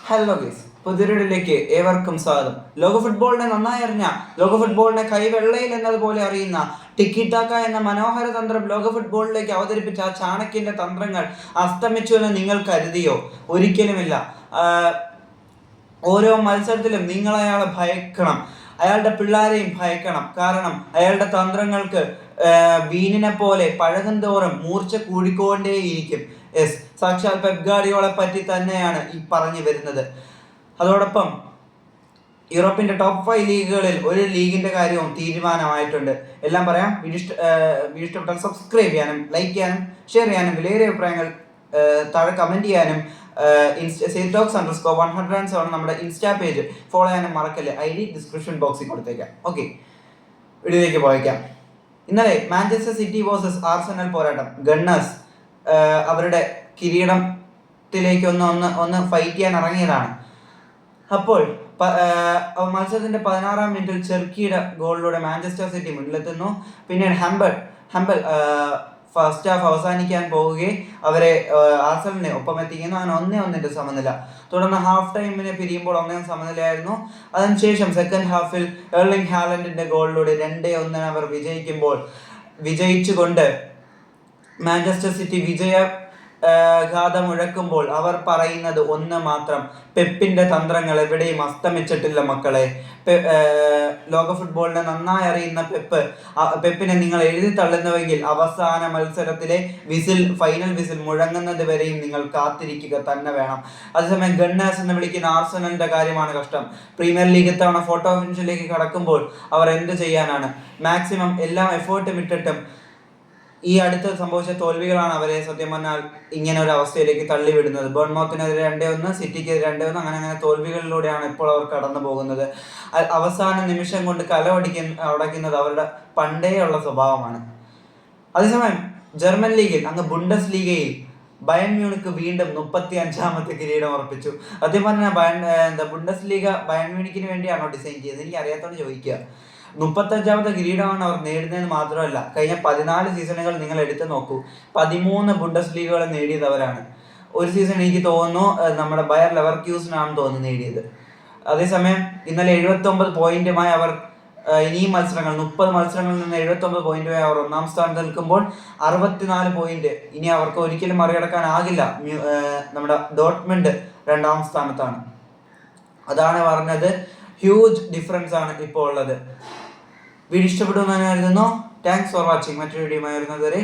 Hello guys, പുതിയൊരിലേക്ക് ഏവർക്കും സ്വാഗതം. ലോക ഫുട്ബോളിനെ നന്നായി അറിഞ്ഞ, ലോക ഫുട്ബോളിനെ കൈവെള്ളയിൽ എന്നതുപോലെ അറിയുന്ന ടിക്കി ടാക്ക എന്ന മനോഹര തന്ത്രം ലോക ഫുട്ബോളിലേക്ക് അവതരിപ്പിച്ച ആ ചാണക്യന്റെ തന്ത്രങ്ങൾ അസ്തമിച്ചു എന്ന് നിങ്ങൾ കരുതിയോ? ഒരിക്കലുമില്ല. ഓരോ മത്സരത്തിലും നിങ്ങൾ അയാളെ ഭയക്കണം, അയാളുടെ പിള്ളേരെയും ഭയക്കണം. കാരണം അയാളുടെ തന്ത്രങ്ങൾക്ക് വീനിനെ പോലെ പഴകും തോറും മൂർച്ച കൂടിക്കൊണ്ടേയിരിക്കും. സാക്ഷാൽ പെപ് ഗാർഡിയോളെ പറ്റി തന്നെയാണ് ഈ പറഞ്ഞു വരുന്നത്. അതോടൊപ്പം യൂറോപ്പിന്റെ ടോപ്പ് 5 ലീഗുകളിൽ ഒരു ലീഗിന്റെ കാര്യവും തീരുമാനമായിട്ടുണ്ട്. എല്ലാം പറയാം. വീഡിയോ ഇഷ്ടപ്പെട്ടാൽ സബ്സ്ക്രൈബ് ചെയ്യാനും ലൈക്ക് ചെയ്യാനും ഷെയർ ചെയ്യാനും വിലയേറിയ അഭിപ്രായങ്ങൾ താഴെ കമന്റ് ചെയ്യാനും @107 നമ്മുടെ ഇൻസ്റ്റാ പേജ് ഫോളോ ചെയ്യാനും മറക്കല്ലേ. ID ഡിസ്ക്രിപ്ഷൻ ബോക്സിൽ കൊടുത്തേക്കാം. ഓക്കെ, വീഡിയോയിലേക്ക് പോയേക്കാം. ഇന്നലെ മാഞ്ചസ്റ്റർ സിറ്റി വേഴ്സസ് ആർസനൽ പോരാട്ടം. ഗണ്ണേഴ്സ് അവരുടെ കിരീടത്തിലേക്ക് ഒന്ന് ഫൈറ്റ് ചെയ്യാൻ ഇറങ്ങിയതാണ്. അപ്പോൾ മത്സരത്തിന്റെ 16-ാം മിനിറ്റിൽ ചെർക്കിയുടെ ഗോളിലൂടെ മാഞ്ചസ്റ്റർ സിറ്റി മുന്നിലെത്തുന്നു. പിന്നീട് ഹംബൽ ഫസ്റ്റ് ഹാഫ് അവസാനിക്കാൻ പോവുകയും അവരെ ആർസനലിനെ ഒപ്പം എത്തിക്കുന്നു. അങ്ങനെ 1-1 സമനില. തുടർന്ന് ഹാഫ് ടൈമിനെ പിരിയുമ്പോൾ 1 സമനിലയായിരുന്നു. അതിനുശേഷം സെക്കൻഡ് ഹാഫിൽ എർലിംഗ് ഹാലൻഡിന്റെ ഗോളിലൂടെ 2-1 അവർ വിജയിച്ചുകൊണ്ട് മാഞ്ചസ്റ്റർ സിറ്റി ഗാഥ മുഴക്കുമ്പോൾ അവർ പറയുന്നത് ഒന്ന് മാത്രം: പെപ്പിന്റെ തന്ത്രങ്ങൾ എവിടെയും അസ്തമിച്ചിട്ടില്ല മക്കളെ. ലോക ഫുട്ബോളിനെ നന്നായി അറിയുന്ന പെപ്പിനെ നിങ്ങൾ എഴുതി തള്ളുന്നുവെങ്കിൽ അവസാന മത്സരത്തിലെ ഫൈനൽ വിസിൽ മുഴങ്ങുന്നത് വരെയും നിങ്ങൾ കാത്തിരിക്കുക തന്നെ വേണം. അതേസമയം ഗണ്ണേഴ്സ് എന്ന് വിളിക്കുന്ന ആർസനലിന്റെ കാര്യമാണ് കഷ്ടം. പ്രീമിയർ ലീഗ് ഇത്തവണ ഫോട്ടോ ഫിനിഷിലേക്ക് കടക്കുമ്പോൾ അവർ എന്ത് ചെയ്യാനാണ്? മാക്സിമം എല്ലാം എഫേർട്ടും ഇട്ടിട്ടും ഈ അടുത്ത് സംഭവിച്ച തോൽവികളാണ് അവരെ സത്യം പറഞ്ഞാൽ ഇങ്ങനെ ഒരു അവസ്ഥയിലേക്ക് തള്ളിവിടുന്നത്. ബോൺമൗത്തിനെതിരെ 2-1, സിറ്റിക്കെതിരെ 2-1, അങ്ങനെ തോൽവികളിലൂടെയാണ് ഇപ്പോൾ അവർ കടന്നു പോകുന്നത്. അവസാന നിമിഷം കൊണ്ട് ഉടയ്ക്കുന്നത് അവരുടെ പണ്ടേയുള്ള സ്വഭാവമാണ്. അതേസമയം ജർമ്മൻ ലീഗിൽ ബുണ്ടസ് ലീഗയിൽ ബയൺ മ്യൂണിക്ക് വീണ്ടും 35-ാമത്തെ കിരീടം ഉറപ്പിച്ചു. സത്യം പറഞ്ഞാൽ ബുണ്ടസ് ലീഗ ബയൺ മ്യൂണിക്കിന് വേണ്ടിയാണോ ഡിസൈൻ ചെയ്തത്? എനിക്ക് അറിയാത്തോണ്ട് ചോദിക്കുക. 35-ാമത്തെ കിരീടമാണ് അവർ നേടുന്നതെന്ന് മാത്രമല്ല, കഴിഞ്ഞ 14 സീസണുകൾ നിങ്ങൾ എടുത്തു നോക്കൂ, 13 ബുണ്ടസ് ലീഗുകൾ നേടിയതവരാണ്. ഒരു സീസൺ എനിക്ക് തോന്നുന്നു നമ്മുടെ ബയർ ലെവർക്യൂസനാണ് തോന്നുന്നു നേടിയത്. അതേസമയം ഇന്നലെ 79 പോയിന്റുമായി അവർ ഇനിയും 30 മത്സരങ്ങളിൽ നിന്ന് 79 പോയിന്റുമായി അവർ 1-ാം സ്ഥാനത്ത് നിൽക്കുമ്പോൾ 64 പോയിന്റ് ഇനി അവർക്ക് ഒരിക്കലും മറികടക്കാനാകില്ല. നമ്മുടെ ഡോർട്ട്മണ്ട് 2-ാം സ്ഥാനത്താണ്. അതാണ് പറഞ്ഞത്, ഹ്യൂജ് ഡിഫറൻസ് ആണ് ഇപ്പോൾ ഉള്ളത്. വീഡിയോ ഇഷ്ടപ്പെടുമെന്ന് കരുതുന്നു. Thanks for watching. മറ്റൊരു വീഡിയോയുമായി വരുന്നത് വരെ